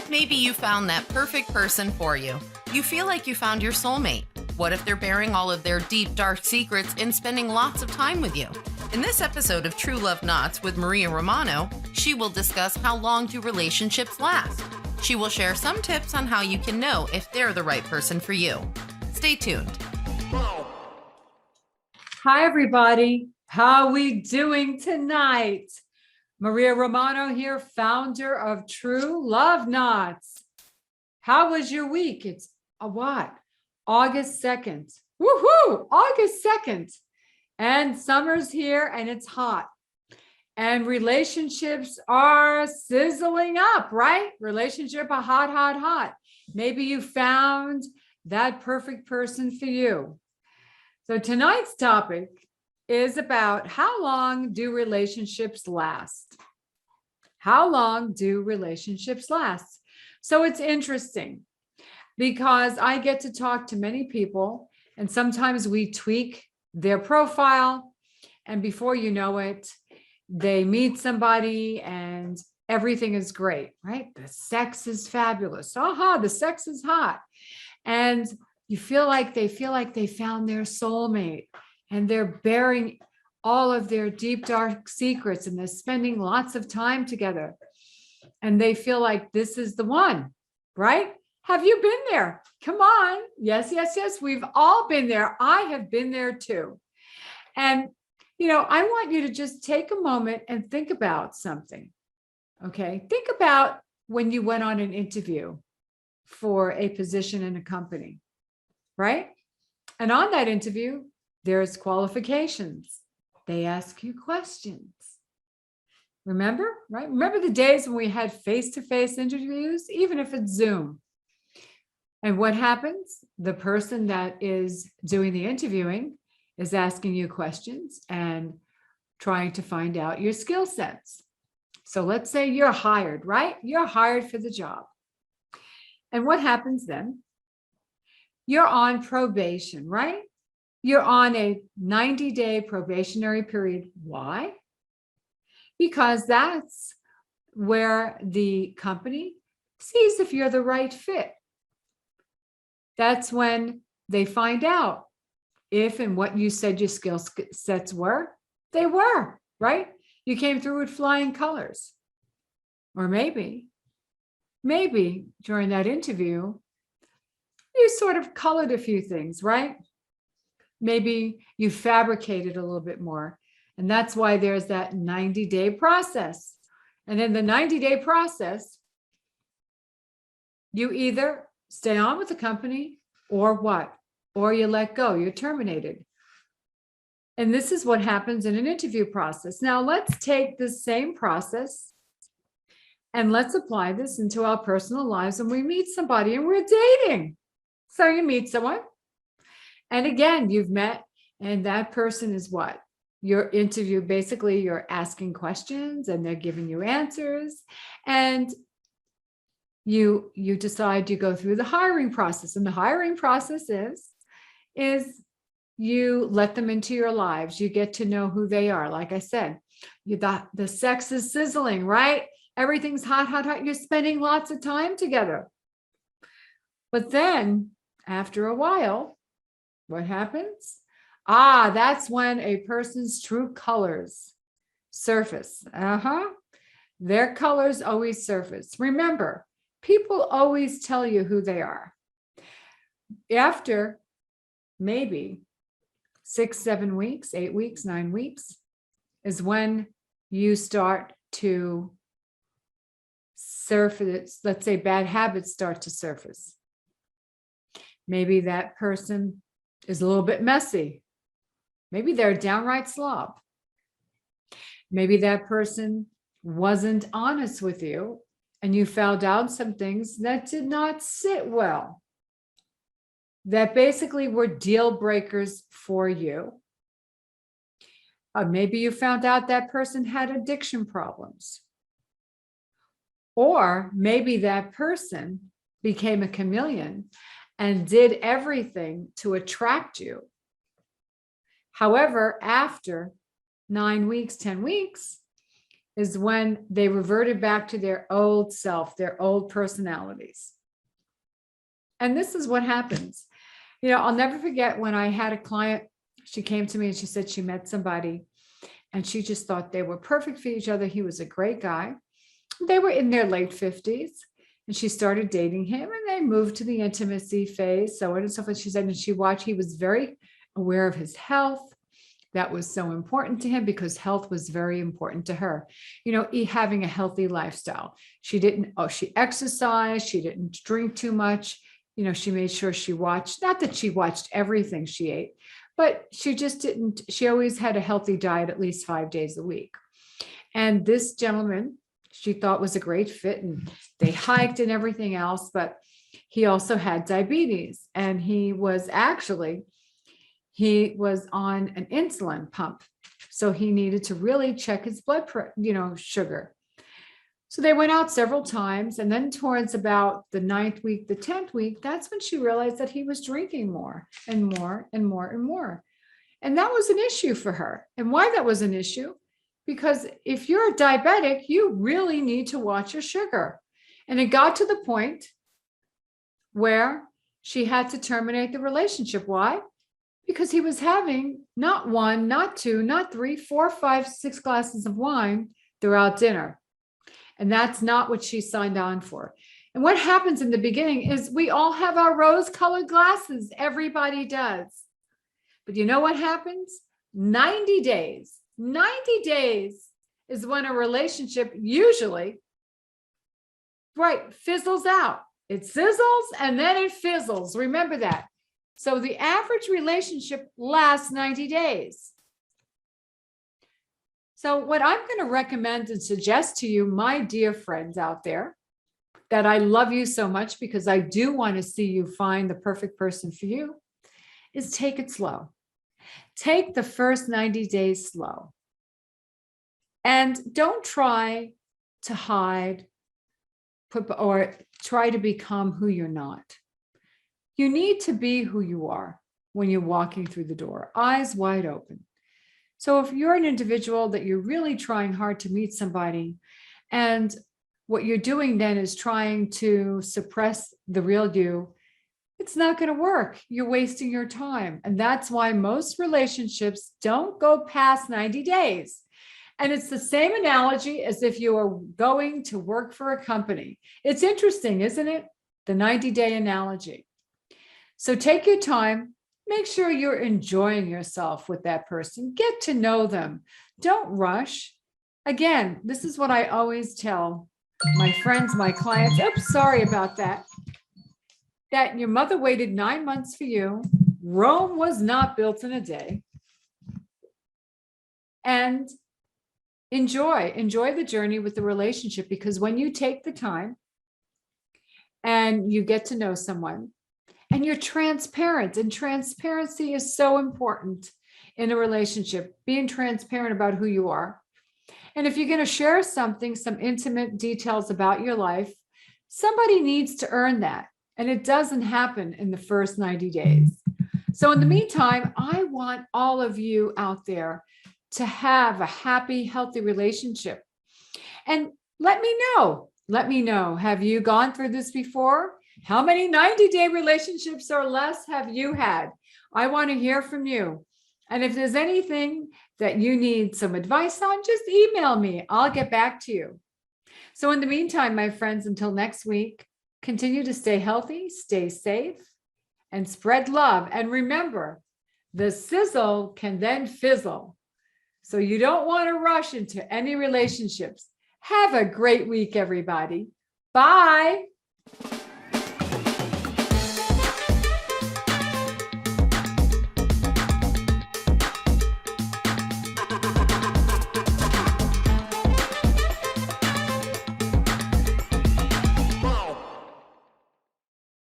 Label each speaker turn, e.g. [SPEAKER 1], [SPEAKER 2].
[SPEAKER 1] Maybe you found that perfect person for you. You feel like you found your soulmate. What if they're bearing all of their deep, dark secrets and spending lots of time with you? In this episode of True Love Knots with Maria Romano, she will discuss how long do relationships last. She will share some tips on how you can know if they're the right person for you. Stay tuned.
[SPEAKER 2] Hi, everybody. How we doing tonight? Maria Romano here, founder of True Love Knots. How was your week? It's August 2nd. Woohoo! August 2nd. And summer's here and it's hot. And relationships are sizzling up, right? Relationship are hot, hot, hot. Maybe you found that perfect person for you. So tonight's topic is about how long do relationships last? How long do relationships last? So it's interesting because I get to talk to many people and sometimes we tweak their profile and before you know it, they meet somebody and everything is great, right? The sex is fabulous. The sex is hot. And you feel like they found their soulmate and they're bearing all of their deep, dark secrets and they're spending lots of time together. And they feel like this is the one, right? Have you been there? Come on. Yes, yes, yes. We've all been there. I have been there too. And, I want you to just take a moment and think about something. Okay. Think about when you went on an interview for a position in a company, right? And on that interview, there's qualifications. They ask you questions. Remember, right? Remember the days when we had face-to-face interviews, even if it's Zoom. And what happens? The person that is doing the interviewing is asking you questions and trying to find out your skill sets. So let's say you're hired, right? You're hired for the job. And what happens then? You're on probation, right? You're on a 90-day probationary period. Why? Because that's where the company sees if you're the right fit. That's when they find out if and what you said your skill sets were. They were, right? You came through with flying colors. Or maybe during that interview, you sort of colored a few things, right? Maybe you fabricated a little bit more. And that's why there's that 90-day process. And in the 90-day process, you either stay on with the company or what? Or you let go, you're terminated. And this is what happens in an interview process. Now let's take the same process and let's apply this into our personal lives when we meet somebody and we're dating. So you meet someone, and again, you've met, and that person is what? Your interview, basically, you're asking questions and they're giving you answers, and you decide you go through the hiring process. And the hiring process is you let them into your lives. You get to know who they are. Like I said, the sex is sizzling, right? Everything's hot, hot, hot. You're spending lots of time together. But then after a while, what happens? That's when a person's true colors surface. Their colors always surface. Remember, people always tell you who they are. After maybe 6, 7 weeks, 8 weeks, 9 weeks is when you start to surface. Let's say bad habits start to surface. Maybe that person is a little bit messy. Maybe they're a downright slob. Maybe that person wasn't honest with you and you found out some things that did not sit well, that basically were deal breakers for you. Maybe you found out that person had addiction problems. Or maybe that person became a chameleon and did everything to attract you. However, after 9 weeks, 10 weeks, is when they reverted back to their old self, their old personalities. And this is what happens. I'll never forget when I had a client, she came to me and she said she met somebody and she just thought they were perfect for each other. He was a great guy. They were in their late 50s and she started dating him and they moved to the intimacy phase, so on and so forth. She said, and she watched, he was very aware of his health. That was so important to him because health was very important to her. Having a healthy lifestyle. She exercised, she didn't drink too much. She made sure she watched, not that she watched everything she ate, but she always had a healthy diet at least 5 days a week. And this gentleman, she thought was a great fit and they hiked and everything else, but he also had diabetes and he was on an insulin pump. So he needed to really check his blood sugar. So they went out several times. And then towards about the 9th week, the 10th week, that's when she realized that he was drinking more and more and more and more. And that was an issue for her. And why that was an issue? Because if you're a diabetic, you really need to watch your sugar. And it got to the point where she had to terminate the relationship. Why? Because he was having not one, not two, not three, 4, 5, 6 glasses of wine throughout dinner. And that's not what she signed on for. And what happens in the beginning is we all have our rose-colored glasses. Everybody does. But you know what happens? 90 days is when a relationship usually, fizzles out. It sizzles and then it fizzles. Remember that. So the average relationship lasts 90 days. So what I'm going to recommend and suggest to you, my dear friends out there, that I love you so much because I do want to see you find the perfect person for you, is take it slow. Take the first 90 days slow. And don't try to hide or try to become who you're not. You need to be who you are when you're walking through the door, eyes wide open. So if you're an individual that you're really trying hard to meet somebody, and what you're doing then is trying to suppress the real you, it's not going to work. You're wasting your time. And that's why most relationships don't go past 90 days. And it's the same analogy as if you are going to work for a company. It's interesting, isn't it? The 90-day analogy. So take your time. Make sure you're enjoying yourself with that person. Get to know them. Don't rush. Again, this is what I always tell my friends, my clients. Oops, sorry about that. That your mother waited 9 months for you. Rome was not built in a day. And enjoy the journey with the relationship, because when you take the time and you get to know someone, and you're transparent, and transparency is so important in a relationship, being transparent about who you are. And if you're going to share something, some intimate details about your life, somebody needs to earn that. And it doesn't happen in the first 90 days. So in the meantime, I want all of you out there to have a happy, healthy relationship. And let me know, have you gone through this before? How many 90-day relationships or less have you had? I want to hear from you. And if there's anything that you need some advice on, just email me. I'll get back to you. So in the meantime, my friends, until next week, continue to stay healthy, stay safe, and spread love. And remember, the sizzle can then fizzle. So you don't want to rush into any relationships. Have a great week, everybody. Bye.